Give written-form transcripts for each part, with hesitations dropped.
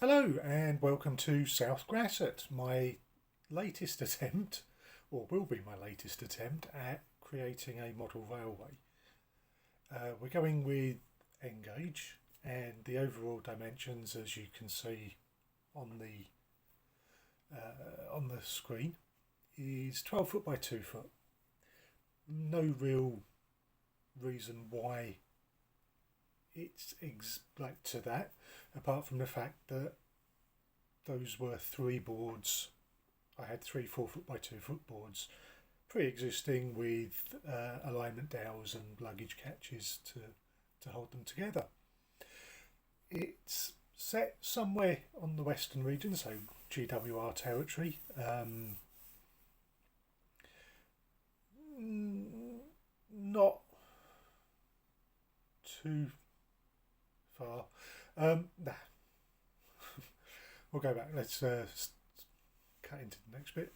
Hello and welcome to South Grasett, my latest attempt, or will be my latest attempt, at creating a model railway. We're going with N-gauge, and the overall dimensions, as you can see on the screen, is 12 foot by 2 foot. No real reason why it's exact to that, apart from the fact that those were three boards. I had three 4 foot by 2 foot boards pre-existing with alignment dowels and luggage catches to hold them together. It's set somewhere on the western region, so GWR territory. Not too far. Nah. We'll go back. Let's cut into the next bit.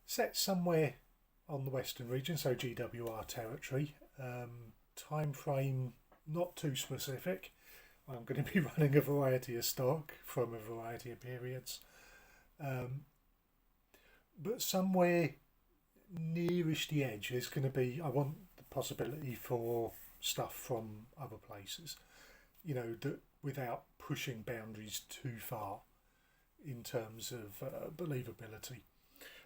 Set somewhere on the western region, so GWR territory. Time frame not too specific. I'm going to be running a variety of stock from a variety of periods, but somewhere nearish the edge is going to be. I want the possibility for stuff from other places, that without pushing boundaries too far in terms of believability.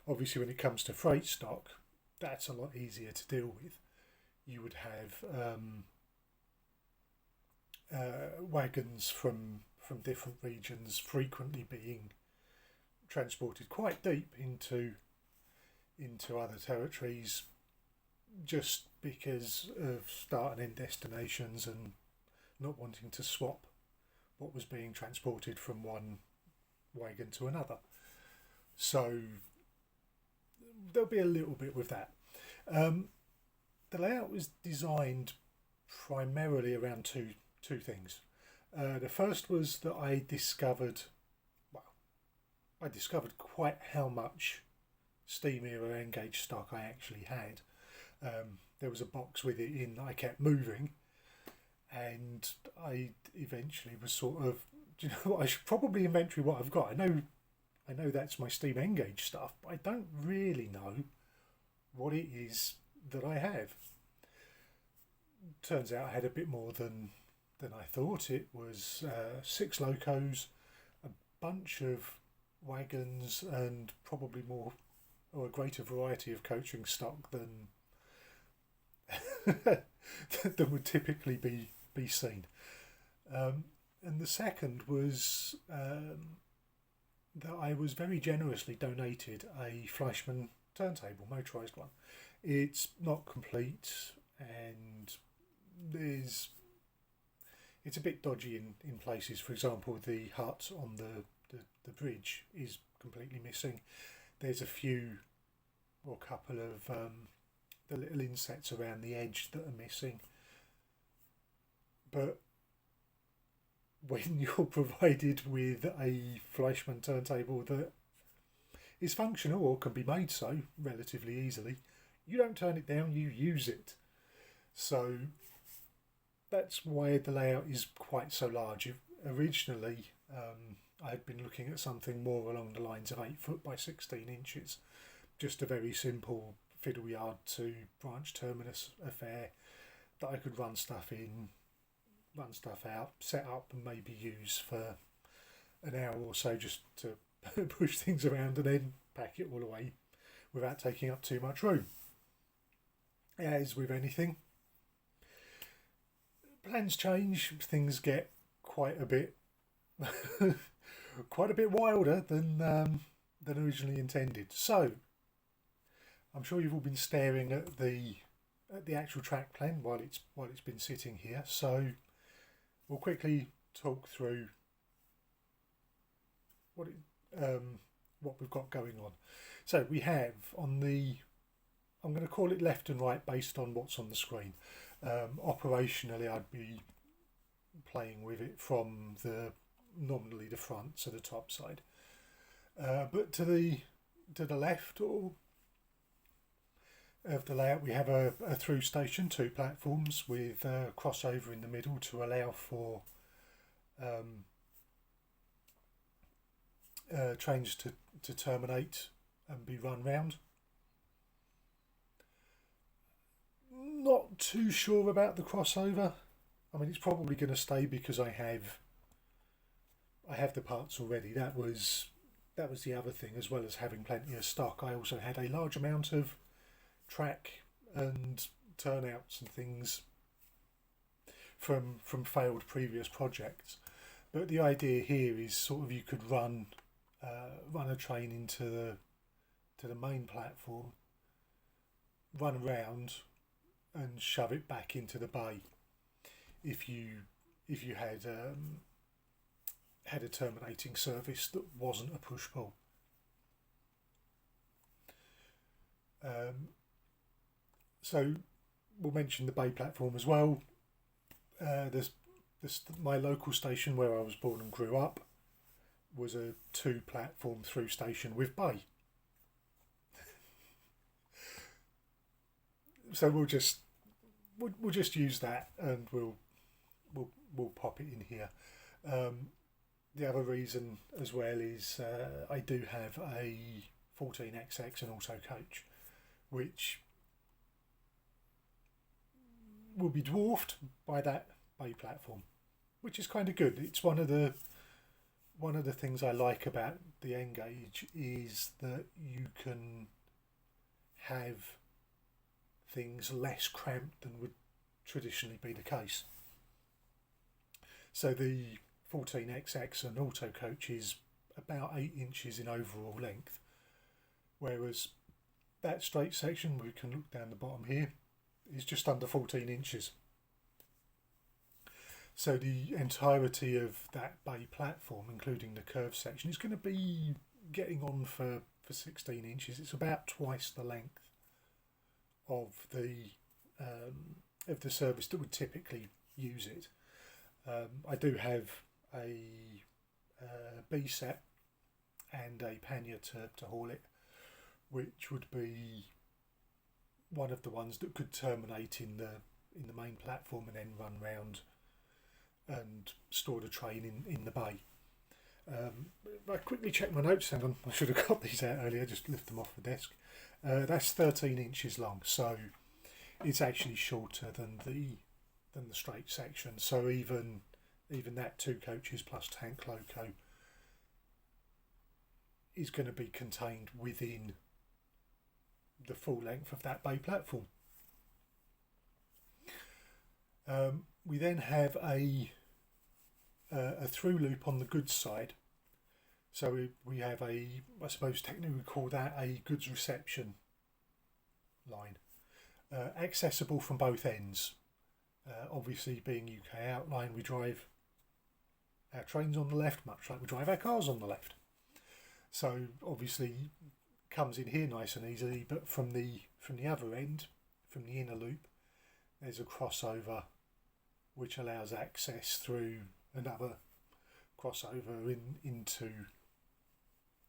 Obviously, when it comes to freight stock, that's a lot easier to deal with. You would have wagons from different regions frequently being transported quite deep into other territories, just because of start and end destinations and not wanting to swap what was being transported from one wagon to another. So there'll be a little bit with that. The layout was designed primarily around two things. The first was that I discovered quite how much steam era N-gauge stock I actually had. There was a box with it in that I kept moving, and I eventually was sort of, I should probably inventory what I've got. I know that's my steam N-gauge stuff, but I don't really know what it is that I have. Turns out I had a bit more than I thought. It was 6 locos, a bunch of wagons, and probably more or a greater variety of coaching stock than that would typically be seen. And the second was that I was very generously donated a Fleischmann turntable, motorised one. It's not complete, and it's a bit dodgy in places. For example, the hut on the bridge is completely missing. There's a couple of the little insets around the edge that are missing. But when you're provided with a Fleischmann turntable that is functional or can be made so relatively easily, you don't turn it down, you use it. So that's why the layout is quite so large. Originally, I had been looking at something more along the lines of 8 foot by 16 inches. Just a very simple fiddle yard to branch terminus affair that I could run stuff in, run stuff out, set up and maybe use for an hour or so just to push things around and then pack it all away without taking up too much room. As with anything, plans change, things get quite a bit wilder than originally intended. So I'm sure you've all been staring at the actual track plan while it's been sitting here. So we'll quickly talk through what we've got going on. So we have I'm going to call it left and right based on what's on the screen. Operationally, I'd be playing with it from nominally the front, so the top side. But to the left of the layout, we have a through station, 2 platforms with a crossover in the middle to allow for trains to terminate and be run round. Not too sure about the crossover. I mean, it's probably going to stay because I have the parts already. That was the other thing, as well as having plenty of stock. I also had a large amount of track and turnouts and things from failed previous projects. But the idea here is sort of you could run a train into the main platform, run around, and shove it back into the bay. If you had a terminating service that wasn't a push pull. So we'll mention the bay platform as well. My local station where I was born and grew up was a 2-platform through station with bay. So we'll just use that, and we'll pop it in here. The other reason as well is I do have a 14XX and auto coach, which will be dwarfed by that bay platform, which is kind of good. It's one of the things I like about the N-Gauge is that you can have things less cramped than would traditionally be the case. So the 14XX and auto coach is about 8 inches in overall length, whereas that straight section, we can look down the bottom here, is just under 14 inches. So the entirety of that bay platform, including the curved section, is going to be getting on for 16 inches. It's about twice the length of the service that would typically use it. I do have a B set and a pannier to haul it, which would be one of the ones that could terminate in the main platform and then run round and store the train in the bay. I quickly checked my notes. Hang on, I should have got these out earlier. Just lift them off the desk. That's 13 inches long, so it's actually shorter than the straight section. So even that 2 coaches plus tank loco is going to be contained within the full length of that bay platform. We then have a through loop on the goods side. So we have I suppose technically we call that a goods reception line, accessible from both ends. Obviously, being UK outline, we drive our trains on the left, much like we drive our cars on the left. So obviously, comes in here nice and easily. But from the other end, from the inner loop, there's a crossover which allows access through another crossover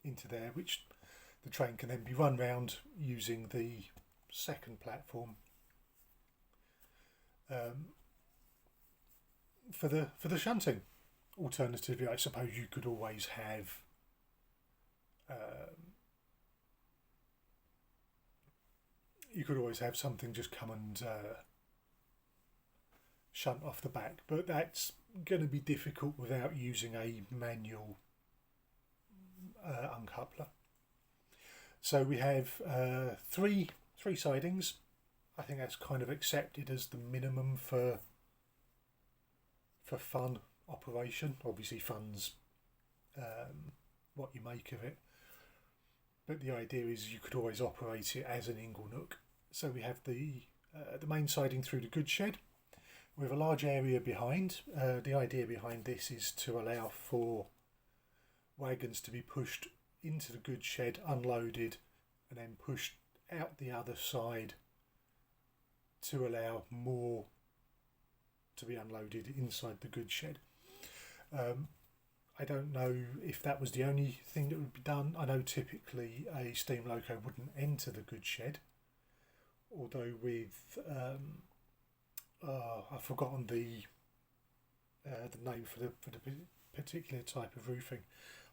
into there, which the train can then be run round using the second platform for the shunting. Alternatively, I suppose you could always have something just come and shunt off the back, but that's going to be difficult without using a manual uncoupler. So we have three sidings. I think that's kind of accepted as the minimum for fun operation. Obviously, fun's what you make of it, but the idea is you could always operate it as an ingle nook. So we have the main siding through the goods shed with a large area behind. The idea behind this is to allow for wagons to be pushed into the goods shed, unloaded, and then pushed out the other side to allow more to be unloaded inside the goods shed. I don't know if that was the only thing that would be done. I know typically a steam loco wouldn't enter the goods shed, although with I've forgotten the name for the particular type of roofing.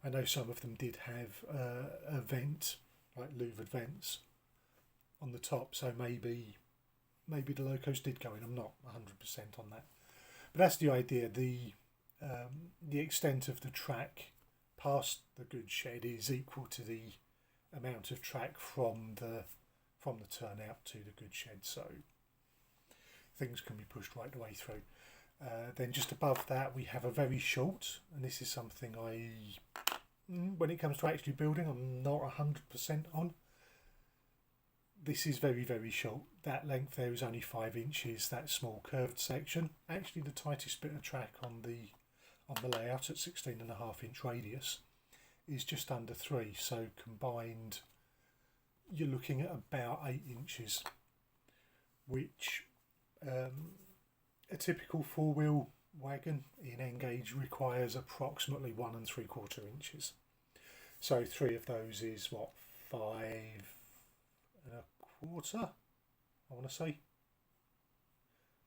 I know some of them did have a vent, like louvered vents on the top, so maybe the locos did go in. I'm not 100% on that, but that's the idea. The extent of the track past the goods shed is equal to the amount of track from the turnout to the goods shed, so things can be pushed right the way through. Then just above that we have a very short, and this is something when it comes to actually building, I'm not 100% on. This is very, very short. That length there is only 5 inches, that small curved section. Actually the tightest bit of track on the layout at 16.5 inch radius is just under 3, so combined you're looking at about 8 inches, which a typical 4-wheel wagon in N-gauge requires approximately 1 3/4 inches. So 3 of those is what, 5 1/4, I want to say.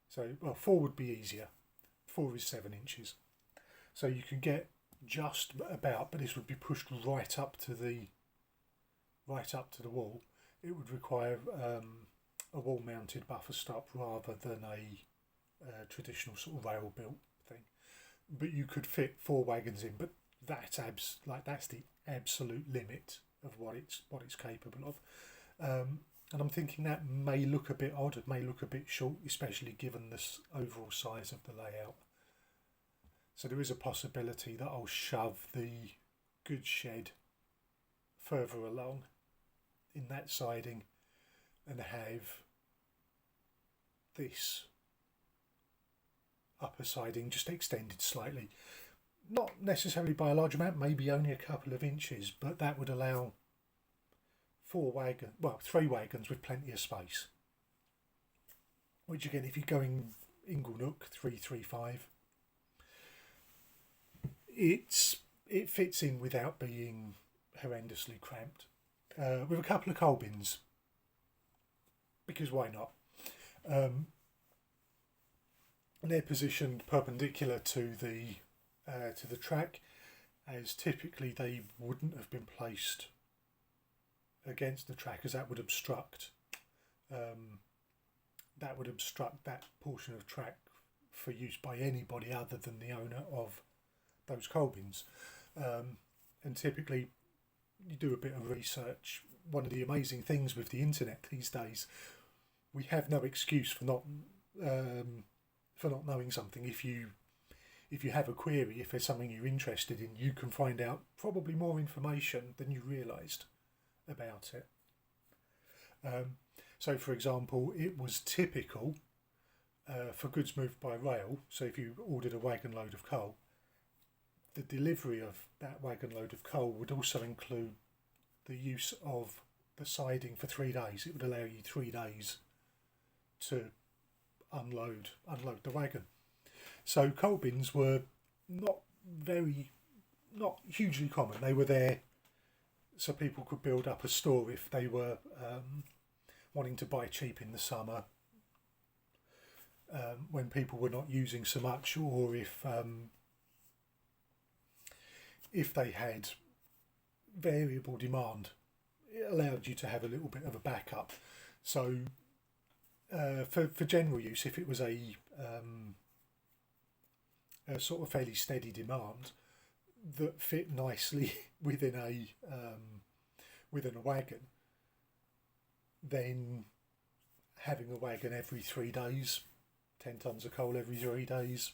So, well, 4 would be easier. 4 is 7 inches. So you can get just about, but this would be pushed right up to the wall. It would require a wall-mounted buffer stop rather than a traditional sort of rail-built thing. But you could fit 4 wagons in, but that's the absolute limit of what it's capable of. And I'm thinking that may look a bit odd, it may look a bit short, especially given the overall size of the layout. So there is a possibility that I'll shove the goods shed further along in that siding and have this upper siding just extended slightly. Not necessarily by a large amount, maybe only a couple of inches, but that would allow 3 wagons with plenty of space. Which again, if you're going Inglenook 335, it fits in without being horrendously cramped. With a couple of coal bins, because why not? And they're positioned perpendicular to the track, as typically they wouldn't have been placed against the track, as that would obstruct that portion of track for use by anybody other than the owner of those coal bins. And typically you do a bit of research. One of the amazing things with the internet these days, we have no excuse for not knowing something. If you have a query, if there's something you're interested in, you can find out probably more information than you realised about it. So for example, it was typical for goods moved by rail, so if you ordered a wagon load of coal, the delivery of that wagon load of coal would also include the use of the siding for 3 days. It would allow you 3 days to unload the wagon. So coal bins were not hugely common. They were there so people could build up a store if they were wanting to buy cheap in the summer, when people were not using so much, or if they had variable demand. It allowed you to have a little bit of a backup. So for general use, if it was a sort of fairly steady demand that fit nicely within a wagon, then having a wagon every 3 days, 10 tons of coal every 3 days,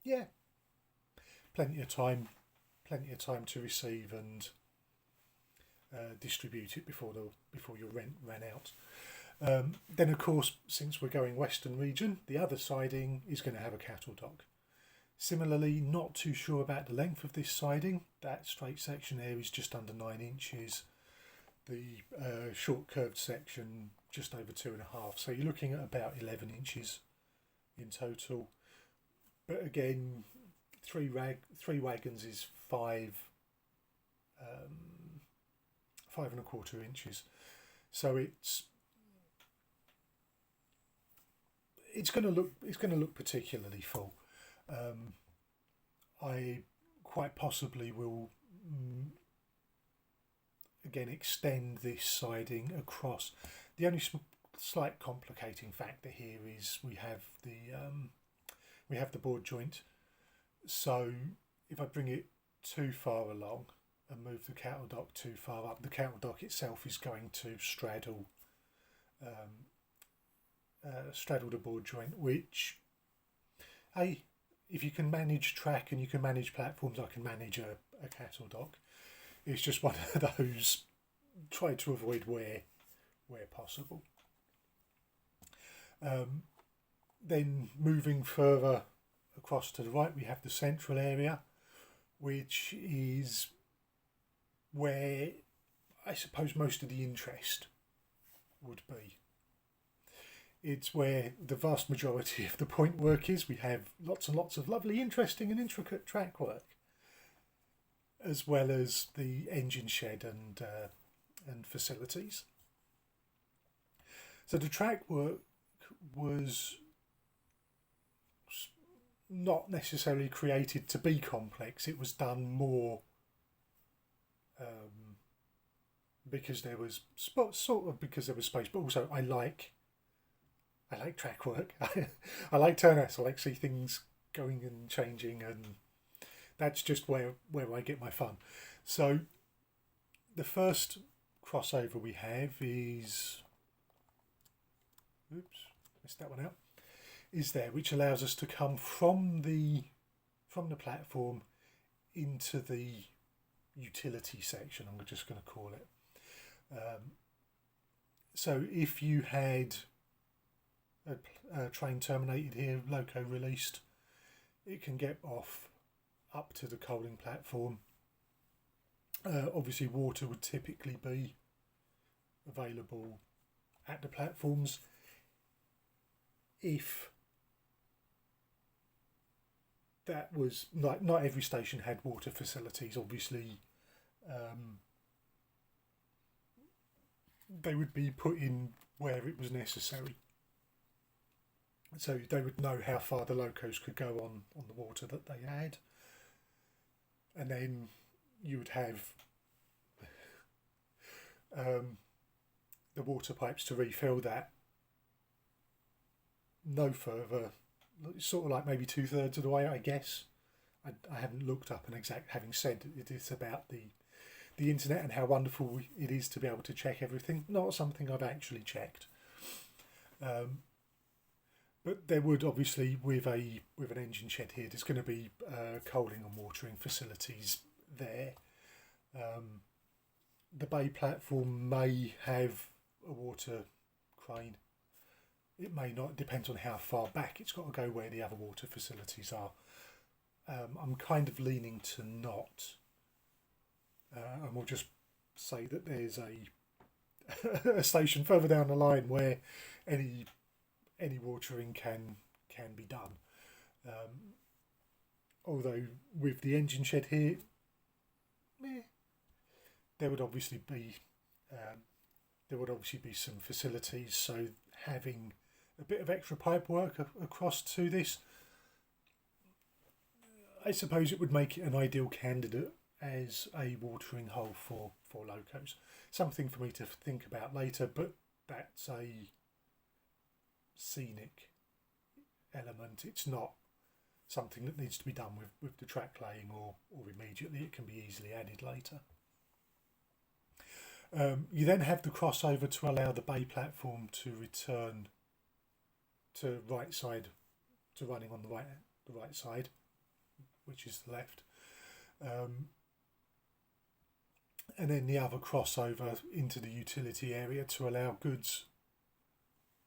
yeah, plenty of time to receive and distribute it before your rent ran out. Then of course, since we're going Western region, the other siding is going to have a cattle dock. Similarly, not too sure about the length of this siding. That straight section there is just under 9 inches. The short curved section just over 2.5. So you're looking at about 11 inches in total. But again, three wagons is 5.25 inches. So it's going to look particularly full. I quite possibly will mm, again extend this siding across. The only slight complicating factor here is we have the board joint. So if I bring it too far along and move the cattle dock too far up, the cattle dock itself is going to straddle the board joint, which if you can manage track and you can manage platforms, I can manage a cattle dock. It's just one of those, try to avoid where possible. Then moving further across to the right, we have the central area, which is where I suppose most of the interest would be. It's where the vast majority of the point work is. We have lots and lots of lovely, interesting and intricate track work, as well as the engine shed and facilities. So the track work was not necessarily created to be complex. It was done more because there was because there was space, but also I like track work. I like turnouts. I like see things going and changing, and that's just where I get my fun. So the first crossover we have is, oops, missed that one out, is there, which allows us to come from the platform into the utility section, I'm just going to call it. So if you had a train terminated here, loco released, it can get off up to the coaling platform. Obviously water would typically be available at the platforms. If that was not every station had water facilities, obviously they would be put in where it was necessary, so they would know how far the locos could go on the water that they had, and then you would have the water pipes to refill that no further, sort of like maybe 2/3 of the way, I guess. I haven't looked up an exact, having said it is about the internet and how wonderful it is to be able to check everything. Not something I've actually checked. But there would obviously, with an engine shed here, there's going to be coaling and watering facilities there. The bay platform may have a water crane. It may not, depends on how far back it's got to go where the other water facilities are. I'm kind of leaning to not. And we'll just say that there's a station further down the line where any watering can be done. Although with the engine shed here, there would obviously be some facilities. So having a bit of extra pipe work across to this, I suppose it would make it an ideal candidate as a watering hole for locos. Something for me to think about later, but that's a scenic element. It's not something that needs to be done with the track laying or immediately. It can be easily added later. You then have the crossover to allow the bay platform to return to right side, to running on the right side, which is the left. And then the other crossover into the utility area to allow goods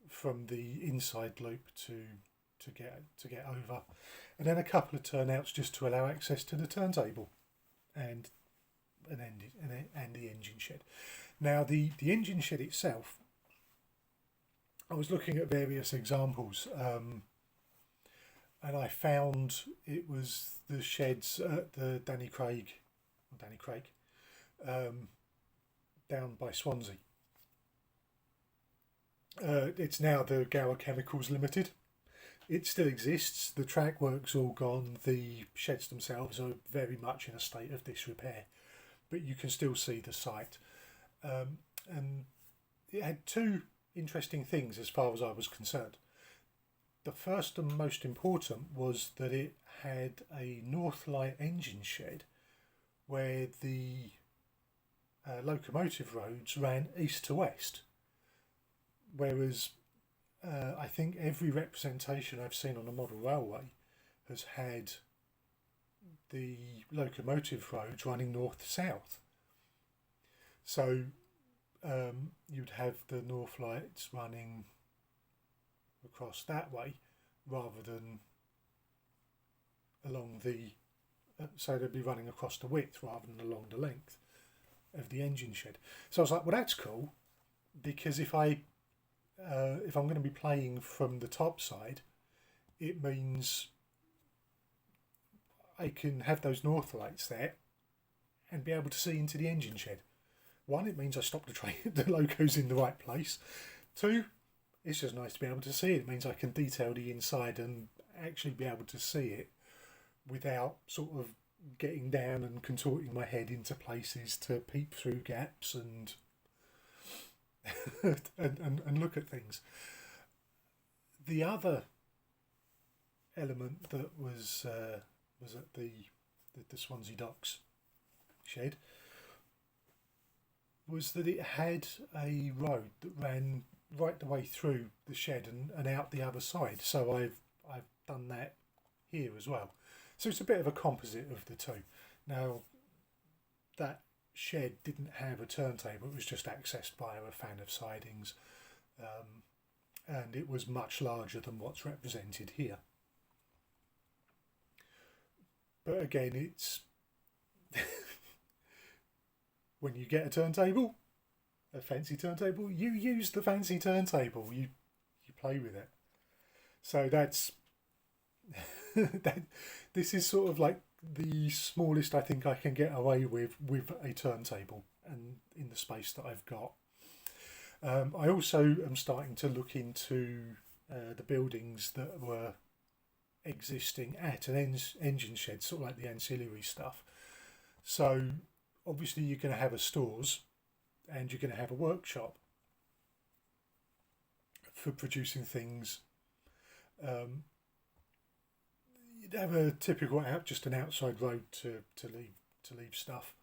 from the inside loop to get over, and then a couple of turnouts just to allow access to the turntable and the engine shed. Now the engine shed itself, I was looking at various examples, and I found it was the sheds at the Danny Craig, down by Swansea. It's now the Gower Chemicals Limited. It still exists. The track work's all gone. The sheds themselves are very much in a state of disrepair. but you can still see the site. And it had two interesting things as far as I was concerned. The first and most important was that it had a Northlight engine shed where the locomotive roads ran east to west, whereas I think every representation I've seen on a model railway has had the locomotive roads running north to south. So you'd have the Northlights running across that way rather than along the so they'd be running across the width rather than along the length of the engine shed. So I was like, well, that's cool, because if I'm going to be playing from the top side, it means I can have those Northlights there and be able to see into the engine shed. One, it means I stop the train, the loco's in the right place. Two, it's just nice to be able to see it. It means I can detail the inside and actually be able to see it without sort of getting down and contorting my head into places to peep through gaps and and look at things. The other element that was at the Swansea Docks shed was that it had a road that ran right the way through the shed and out the other side. So I've done that here as well. So it's a bit of a composite of the two. Now, that shed didn't have a turntable, it was just accessed via a fan of sidings, and it was much larger than what's represented here. But again, it's when you get a turntable, a fancy turntable, you use the fancy turntable, you play with it. So that's this is sort of like the smallest I think I can get away with a turntable and in the space that I've got. I also am starting to look into the buildings that were existing at an engine shed, sort of like the ancillary stuff. So obviously you're going to have a stores and you're going to have a workshop for producing things. You'd have a typical just an outside road to leave stuff,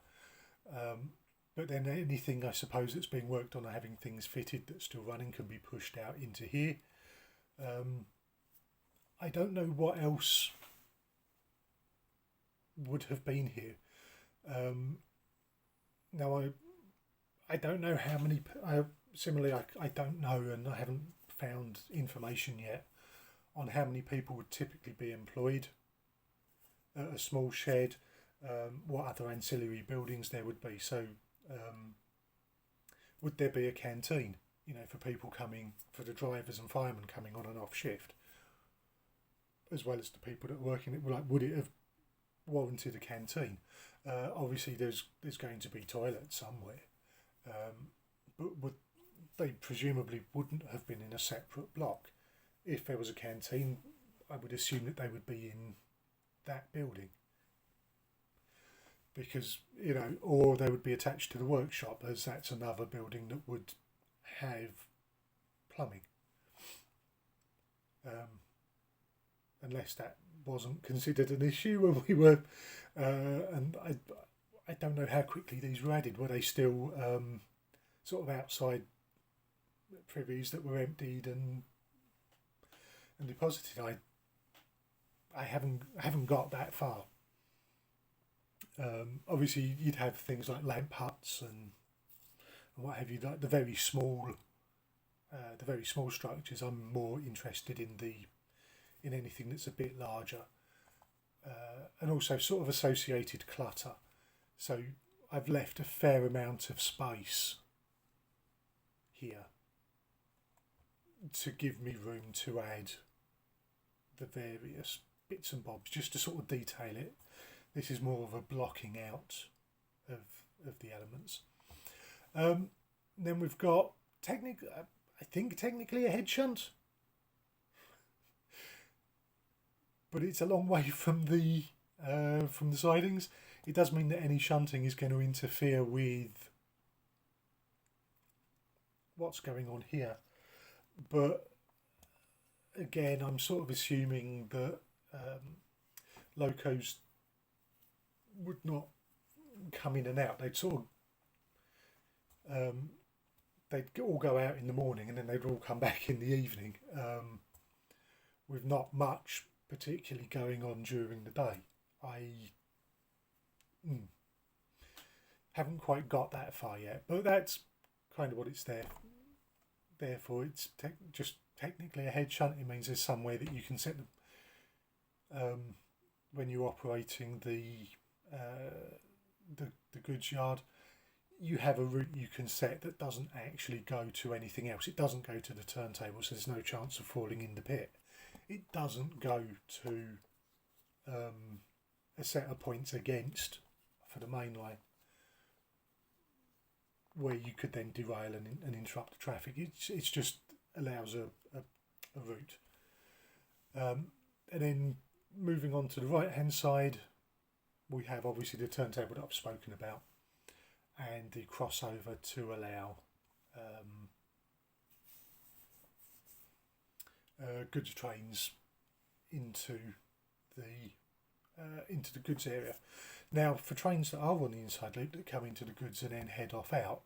but then anything I suppose that's being worked on or having things fitted that's still running can be pushed out into here. I don't know what else would have been here. Now I don't know how many. Similarly, I don't know, and I haven't found information yet on how many people would typically be employed at a small shed, what other ancillary buildings there would be. So would there be a canteen, for people coming, for the drivers and firemen coming on and off shift, as well as the people that are working it? Like, would it have warranted a canteen? Obviously there's going to be toilets somewhere, but they presumably wouldn't have been in a separate block. If there was a canteen, I would assume that they would be in that building, because or they would be attached to the workshop, as that's another building that would have plumbing, unless that wasn't considered an issue when we were. And I don't know how quickly these were added. Were they still sort of outside privies that were emptied and deposited? I haven't got that far. Obviously, you'd have things like lamp huts and what have you, like the very small structures. I'm more interested in anything that's a bit larger, and also sort of associated clutter. So I've left a fair amount of space here to give me room to add the various bits and bobs, just to sort of detail it. This is more of a blocking out of the elements. Then we've got technically a head shunt, but it's a long way from the sidings. It does mean that any shunting is going to interfere with what's going on here. But again, I'm sort of assuming that locos would not come in and out. They'd sort of they'd all go out in the morning and then they'd all come back in the evening, with not much particularly going on during the day. I haven't quite got that far yet, but that's kind of what it's there for. It's just technically a head shunt. It means there's somewhere that you can set the when you're operating the goods yard. You have a route you can set that doesn't actually go to anything else. It doesn't go to the turntable, so there's no chance of falling in the pit. It doesn't go to a set of points against for the main line where you could then derail and interrupt the traffic. It's just allows a route. And then moving on to the right hand side, we have obviously the turntable that I've spoken about, and the crossover to allow goods trains into the goods area. Now, for trains that are on the inside loop that come into the goods and then head off out,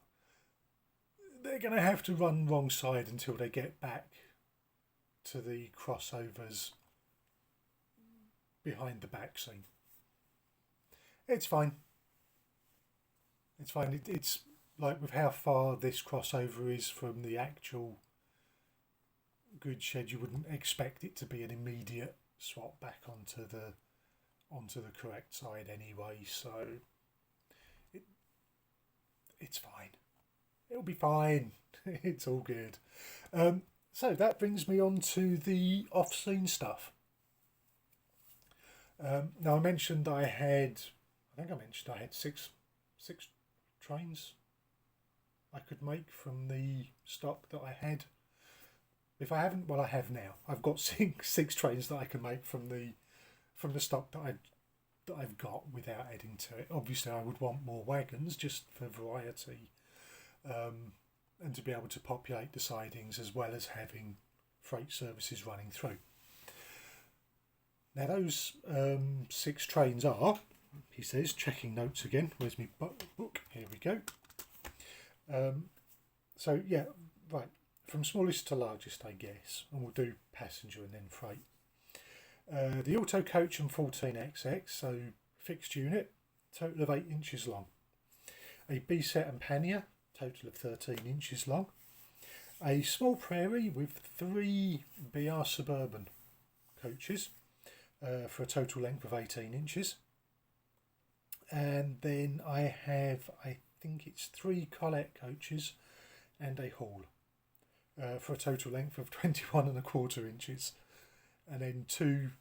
they're going to have to run wrong side until they get back to the crossovers behind the back scene. It's fine. It's fine. It's like with how far this crossover is from the actual goods shed, you wouldn't expect it to be an immediate swap back onto the correct side anyway. So it's fine. It'll be fine. It's all good. So that brings me on to the off-scene stuff. Now I mentioned I had six trains I could make from the stock that I had. If I haven't, well, I have now. I've got six trains that I can make from the stock that I've got without adding to it. Obviously, I would want more wagons just for variety, and to be able to populate the sidings as well as having freight services running through. Now those 6 trains are, he says, checking notes again. Where's my book? Here we go. So yeah, right, from smallest to largest, I guess, and we'll do passenger and then freight. The auto coach and 14XX, so fixed unit, total of 8 inches long. A B-set and pannier, total of 13 inches long. A small prairie with 3 BR Suburban coaches, for a total length of 18 inches. And then I have, I think it's 3 Colette coaches and a Hall, for a total length of 21.25 inches. And then two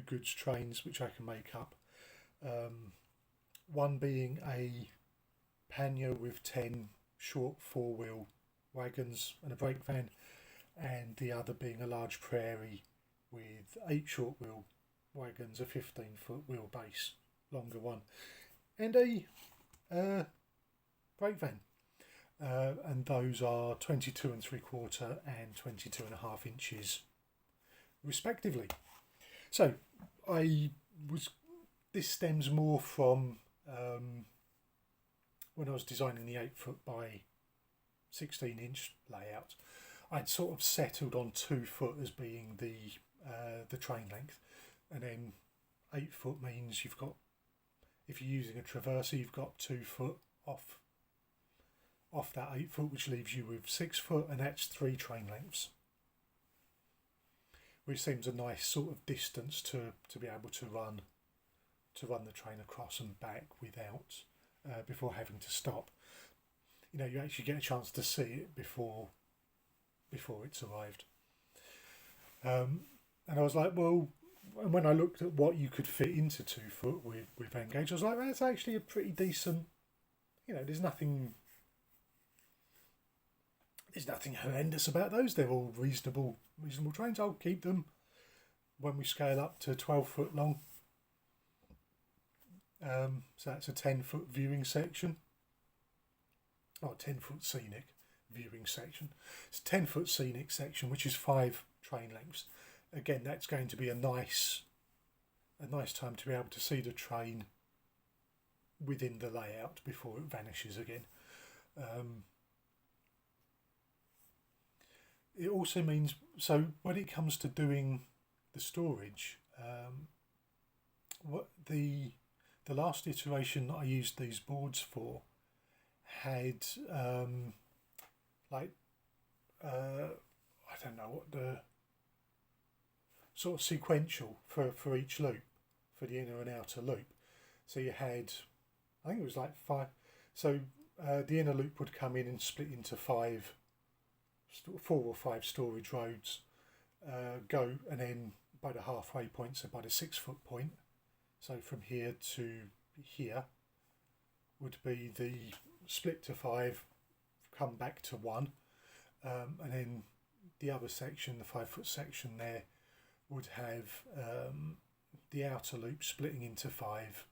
goods trains which I can make up. One being a pannier with 10 short 4-wheel wagons and a brake van, and the other being a large prairie with 8 short wheel wagons, a 15-foot wheelbase, longer one, and a brake van. And those are 22.75 and 22.5 inches respectively. So this stems more from when I was designing the 8-foot by 16-inch layout. I'd sort of settled on 2 foot as being the train length, and then 8 foot means you've got, if you're using a traverser, you've got 2 foot off that 8 foot, which leaves you with 6 foot, and that's 3 train lengths, which seems a nice sort of distance to be able to run the train across and back without before having to stop. You know, you actually get a chance to see it before it's arrived. And I was like, well, and when I looked at what you could fit into 2 foot with Engage, I was like, that's actually a pretty decent, you know, there's nothing horrendous about those. They're all reasonable trains. I'll keep them when we scale up to 12 foot long. So that's a 10-foot viewing section, or 10-foot scenic viewing section. It's a 10-foot scenic section, which is 5 train lengths. Again, that's going to be a nice time to be able to see the train within the layout before it vanishes again. It also means, so when it comes to doing the storage, what the last iteration that I used these boards for had I don't know what the sort of sequential for each loop, for the inner and outer loop. So you had, I think it was like 5. So the inner loop would come in and split into 4 or 5 storage roads, go, and then by the halfway point, so by the 6-foot point, so from here to here would be the split to 5, come back to 1, and then the other section, the 5-foot section there, would have the outer loop splitting into 5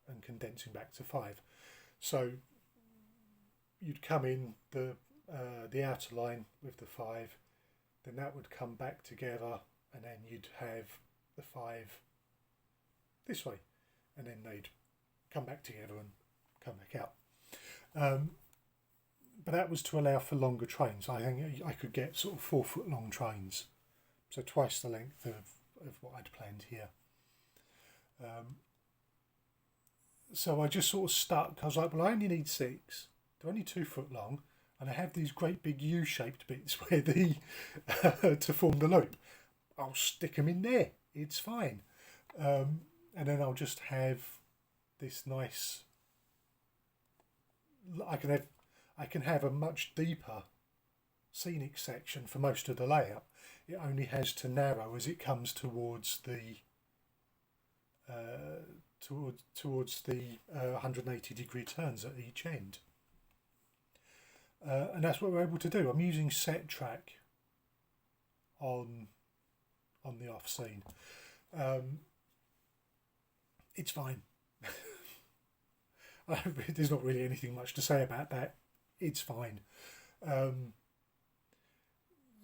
and condensing back to 5. So you'd come in the outer line with the 5, then that would come back together, and then you'd have the 5 this way, and then they'd come back together and come back out. But that was to allow for longer trains. I think I could get sort of 4-foot long trains, so twice the length of what I'd planned here. So I just sort of stuck. I was like, well, I only need 6. They're only 2-foot long, and I have these great big U-shaped bits where to form the loop. I'll stick them in there. It's fine. And then I'll just have this nice. I can have a much deeper scenic section for most of the layout. It only has to narrow as it comes towards the 180-degree turns at each end. And that's what we're able to do. I'm using set track on the off scene. It's fine. There's not really anything much to say about that. It's fine.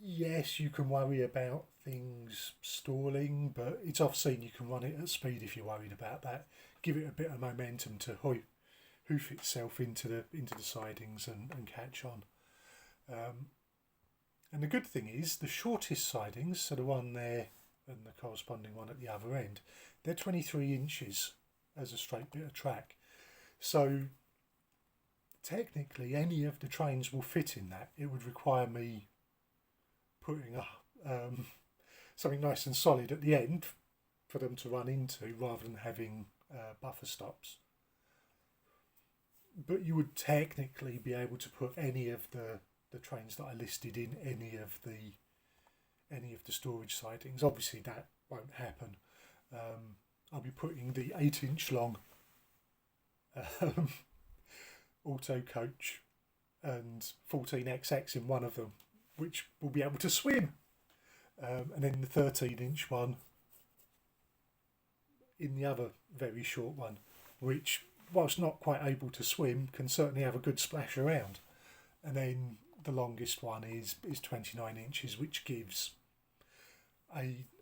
Yes, you can worry about things stalling, but it's off scene. You can run it at speed if you're worried about that. Give it a bit of momentum to hoof itself into the sidings and catch on. And the good thing is the shortest sidings, so the one there and the corresponding one at the other end, they're 23 inches as a straight bit of track. So technically any of the trains will fit in that. It would require me putting something nice and solid at the end for them to run into rather than having buffer stops. But you would technically be able to put any of the trains that I listed in any of the storage sidings. Obviously that won't happen. I'll be putting the 8-inch long auto coach and 14XX in one of them, which will be able to swim, and then the 13-inch one in the other very short one, which, whilst not quite able to swim, can certainly have a good splash around. And then the longest one is 29 inches, which gives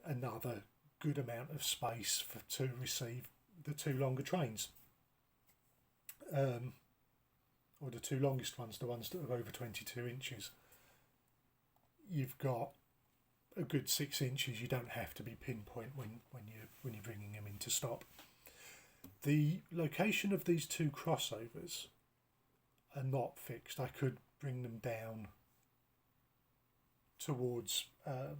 another good amount of space to receive the 2 longer trains. Or the 2 longest ones, the ones that are over 22 inches. You've got a good 6 inches. You don't have to be pinpoint when you're bringing them in to stop. The location of these 2 crossovers are not fixed. I could bring them down towards the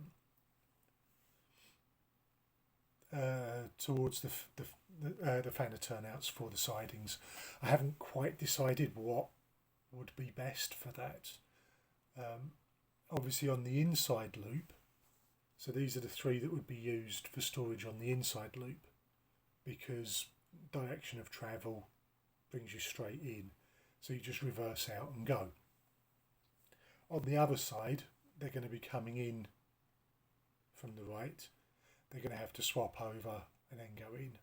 fanner turnouts for the sidings. I haven't quite decided what would be best for that. Obviously on the inside loop, so these are the 3 that would be used for storage on the inside loop, because direction of travel brings you straight in, so you just reverse out and go. On the other side, they're going to be coming in from the right. They're going to have to swap over and then go in.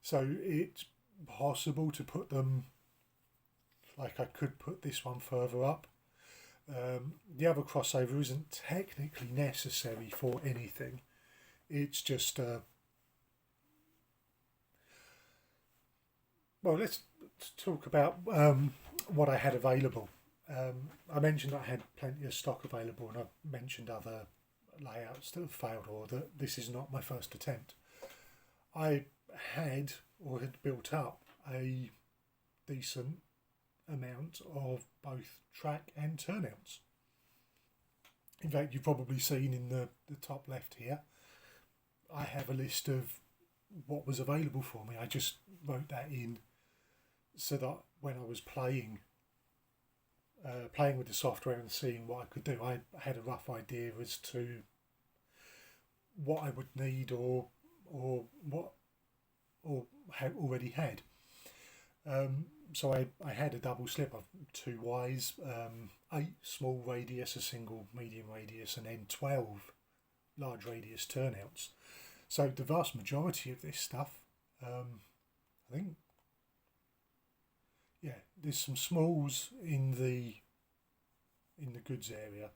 So it's possible to put them, like I could put this one further up. The other crossover isn't technically necessary for anything. It's just, well, let's talk about what I had available. I mentioned I had plenty of stock available, and I've mentioned other layouts that have failed, or that this is not my first attempt. I had built up a decent amount of both track and turnouts. In fact, you've probably seen in the top left here, I have a list of what was available for me. I just wrote that in so that when I was playing with the software and seeing what I could do, I had a rough idea as to what I would need or had already had. So I had a double slip of 2 Ys, 8 small radius, a single medium radius, and then 12 large radius turnouts. So the vast majority of this stuff, I think, yeah, there's some smalls in the goods area,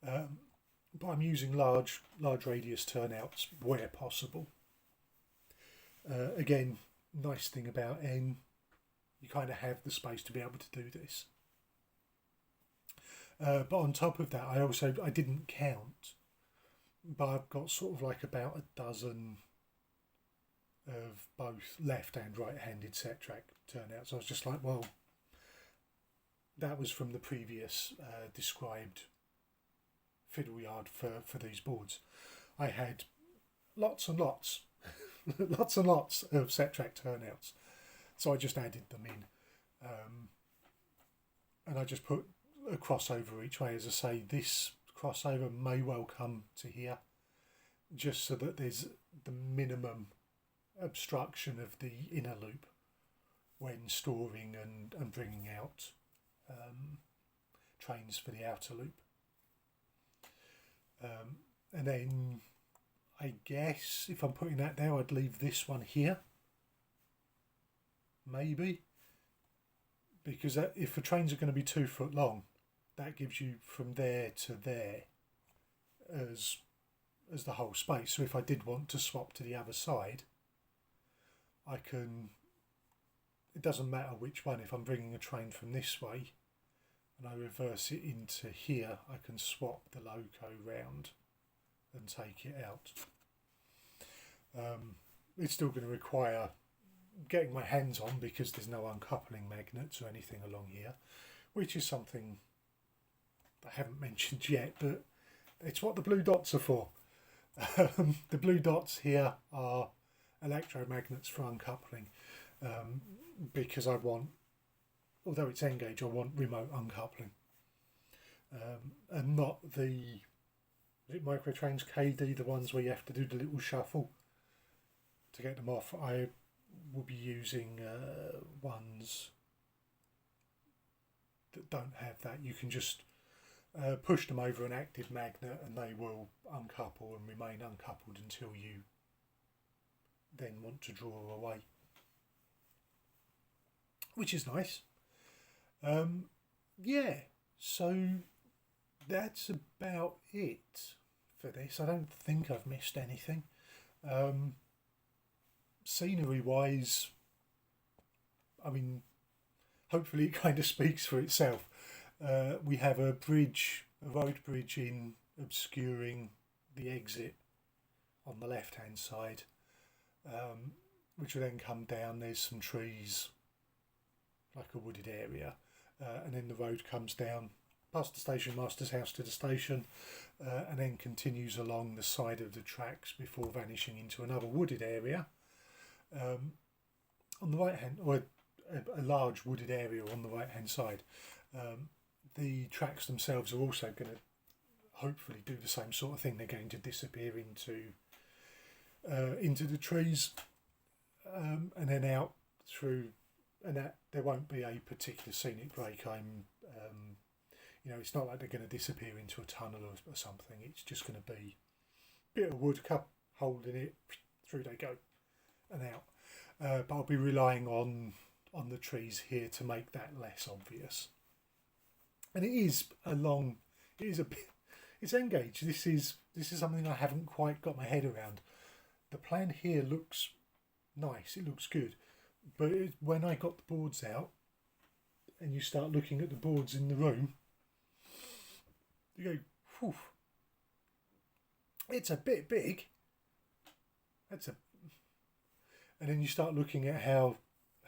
but I'm using large radius turnouts where possible. Again, nice thing about N, you kind of have the space to be able to do this. But on top of that, I didn't count, but I've got sort of like about a dozen of both left and right-handed set track turnouts. I was just like, well, that was from the previous described fiddle yard for these boards. I had lots and lots lots and lots of set track turnouts, so I just added them in, and I just put a crossover each way. As I say, this crossover may well come to here, just so that there's the minimum obstruction of the inner loop when storing and bringing out trains for the outer loop. And then I guess if I'm putting that there, I'd leave this one here, maybe, because if the trains are going to be 2 foot long, that gives you from there to there as the whole space. So if I did want to swap to the other side, I can, it doesn't matter which one. If I'm bringing a train from this way and I reverse it into here, I can swap the loco round and take it out. It's still going to require getting my hands on, because there's no uncoupling magnets or anything along here, which is something I haven't mentioned yet, but it's what the blue dots are for. The blue dots here are electromagnets for uncoupling, because I want, although it's N-gauge, I want remote uncoupling, and not the, is it Microtrains KD, the ones where you have to do the little shuffle to get them off. I will be using ones that don't have that. You can just push them over an active magnet and they will uncouple and remain uncoupled until you then want to draw away, which is nice. Yeah, so that's about it for this. I don't think I've missed anything. Scenery wise, I mean, hopefully it kind of speaks for itself. We have a bridge, a road bridge in obscuring the exit on the left hand side, which will then come down. There's some trees, like a wooded area, and then the road comes down past the station master's house to the station, and then continues along the side of the tracks before vanishing into another wooded area. On the right hand, or a large wooded area on the right hand side. The tracks themselves are also going to hopefully do the same sort of thing. They're going to disappear into the trees, and then out through, and that there won't be a particular scenic break. It's not like they're going to disappear into a tunnel or something. It's just going to be a bit of wood cup holding it, through they go and out. but I'll be relying on the trees here to make that less obvious. And it is a long, it is a bit, it's N-gauge. This is something I haven't quite got my head around. The plan here looks nice, it looks good, but when I got the boards out and you start looking at the boards in the room, you go, whew, it's a bit big. And then you start looking at how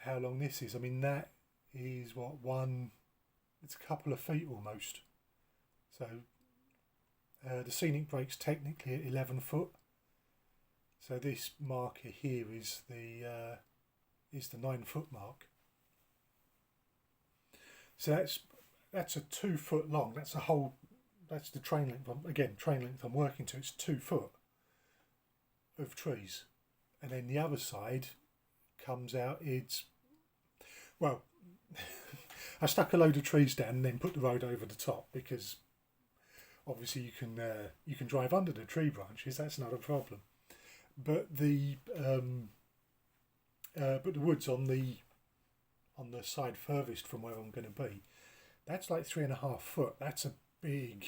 long this is. I mean, that is what, it's a couple of feet almost. So the scenic break's technically at 11 foot. So this marker here is the 9 foot mark. So that's a 2 foot long. That's the train length. Train length I'm working to. It's 2 foot of trees, and then the other side comes out. I stuck a load of trees down and then put the road over the top, because obviously you can drive under the tree branches. That's not a problem. But the woods on the side furthest from where I'm going to be, that's like 3.5 foot. That's a big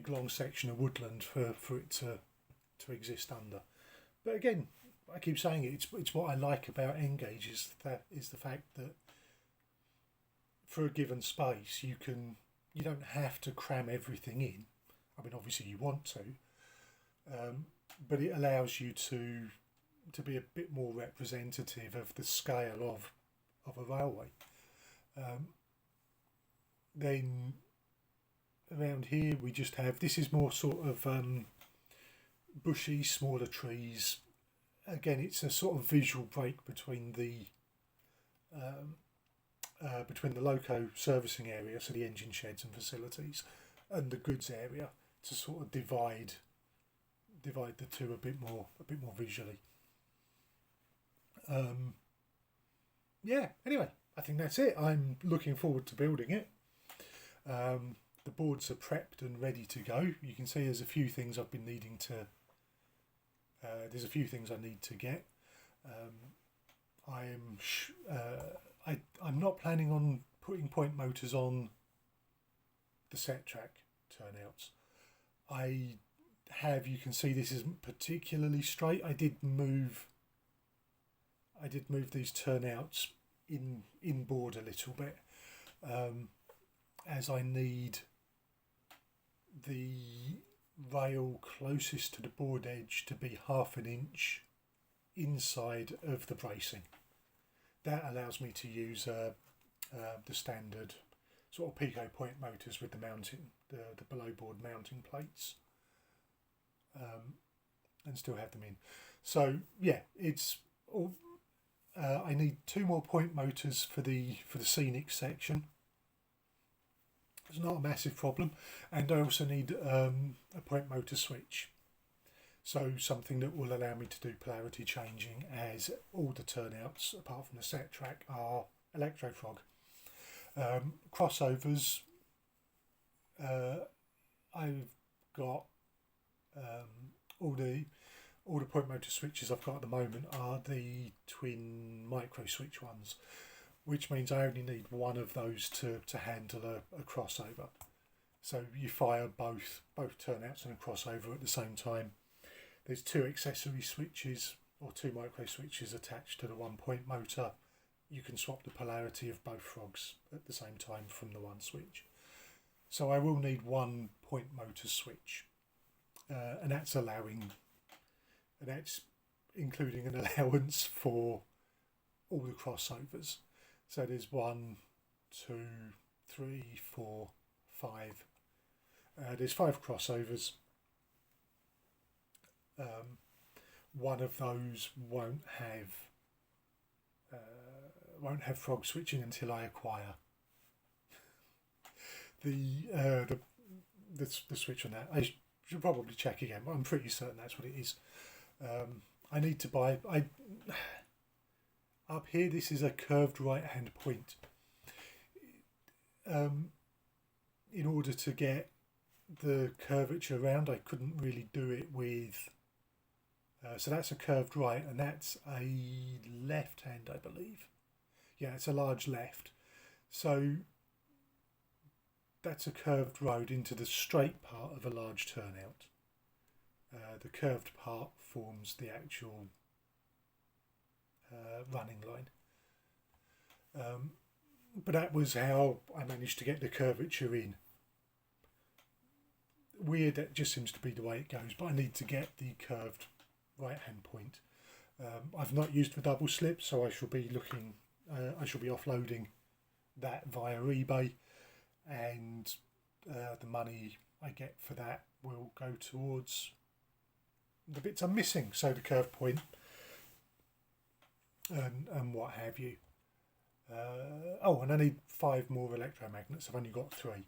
long section of woodland for it to exist under. But again, I keep saying it's what I like about N-gauge is the fact that for a given space you don't have to cram everything in. I mean, obviously you want to, but it allows you to be a bit more representative of the scale of a railway. Then around here we just have, this is more sort of bushy, smaller trees. Again, it's a sort of visual break between the loco servicing area, so the engine sheds and facilities, and the goods area, to sort of divide the two a bit more visually. Anyway, I think that's it. I'm looking forward to building it. The boards are prepped and ready to go. You can see there's a few things I've been needing to. There's a few things I need to get. I'm not planning on putting point motors on the set track turnouts. You can see this isn't particularly straight. I did move these turnouts in board a little bit, as I need the rail closest to the board edge to be 1/2 inch inside of the bracing. That allows me to use the standard sort of pico point motors with the below board mounting plates, and still have them in. So yeah, it's all. I need 2 more point motors for the scenic section. It's not a massive problem, and I also need a point motor switch. So something that will allow me to do polarity changing, as all the turnouts apart from the set track are electrofrog. Crossovers, I've got all the point motor switches I've got at the moment are the twin micro switch ones, which means I only need one of those to handle a crossover. So you fire both turnouts and a crossover at the same time. There's 2 accessory switches or 2 micro switches attached to the 1 point motor. You can swap the polarity of both frogs at the same time from the one switch. So I will need 1 point motor switch, and that's including an allowance for all the crossovers. So there's 1, 2, 3, 4, 5. There's 5 crossovers. One of those won't have frog switching until I acquire the switch on that. I should probably check again, but I'm pretty certain that's what it is. I need to buy. Up here, this is a curved right-hand point. In order to get the curvature around, I couldn't really do it with So that's a curved right, and that's a left hand, I believe. Yeah, it's a large left. So that's a curved road into the straight part of a large turnout. The curved part forms the actual running line. But that was how I managed to get the curvature in. Weird, that just seems to be the way it goes, but I need to get the curved right hand point. I've not used the double slip, so I shall be looking, I shall be offloading that via eBay, and the money I get for that will go towards the bits I'm missing, so the curve point and what have you. Oh, and I need 5 more electromagnets. I've only got 3.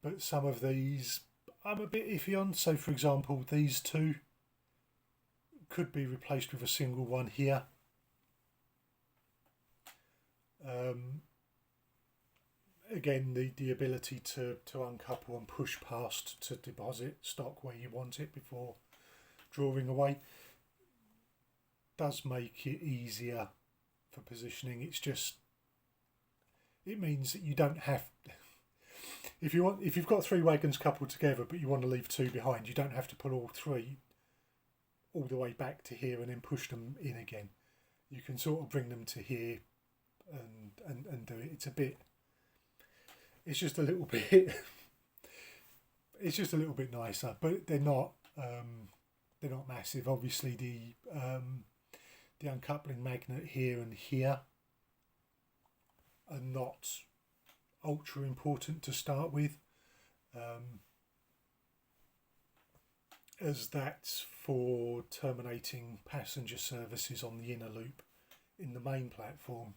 But some of these I'm a bit iffy on. So, for example, these 2 could be replaced with a single one here. Again, the ability to uncouple and push past to deposit stock where you want it before drawing away does make it easier for positioning. It's just, it means that you don't have, if you've got 3 wagons coupled together but you want to leave 2 behind, you don't have to put all 3 all the way back to here and then push them in again. You can sort of bring them to here and do it. It's a bit, it's just a little bit it's just a little bit nicer, but they're not massive. Obviously the uncoupling magnet here and here are not ultra important to start with, as that's for terminating passenger services on the inner loop in the main platform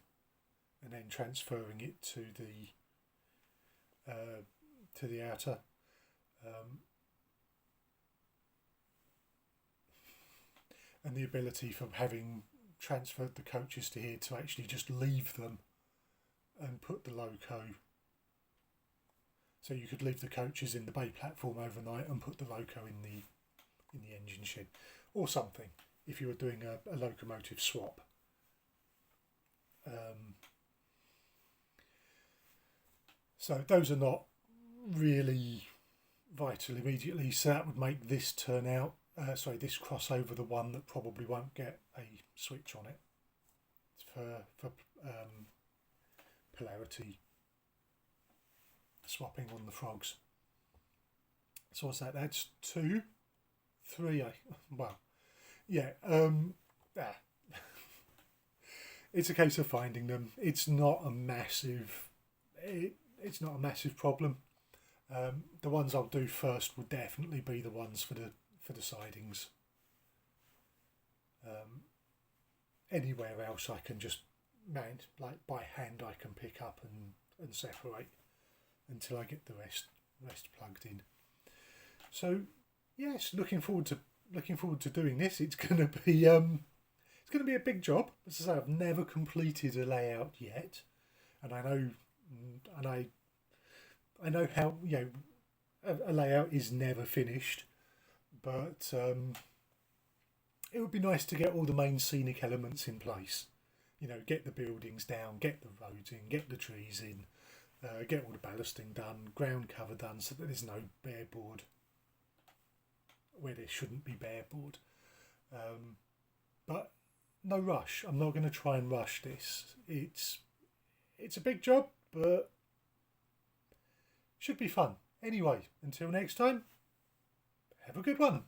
and then transferring it to the outer. And the ability for having transferred the coaches to here to actually just leave them and put the loco. So you could leave the coaches in the bay platform overnight and put the loco in the engine shed or something if you were doing a locomotive swap. So those are not really vital immediately, so that would make this turnout, this crossover, the one that probably won't get a switch on it. It's for polarity swapping on the frogs. So what's that? That's 2, 3. It's a case of finding them. It's not a massive. It's not a massive problem. The ones I'll do first will definitely be the ones for the sidings. Anywhere else I can just like by hand I can pick up and separate until I get the rest plugged in. So yes, looking forward to doing this. It's gonna be a big job. As I say, I've never completed a layout yet, and I know how, a layout is never finished, but it would be nice to get all the main scenic elements in place. Get the buildings down, get the roads in, get the trees in, get all the ballasting done, ground cover done so that there's no bare board where there shouldn't be bare board. But no rush. I'm not going to try and rush this. It's a big job, but should be fun. Anyway, until next time, have a good one.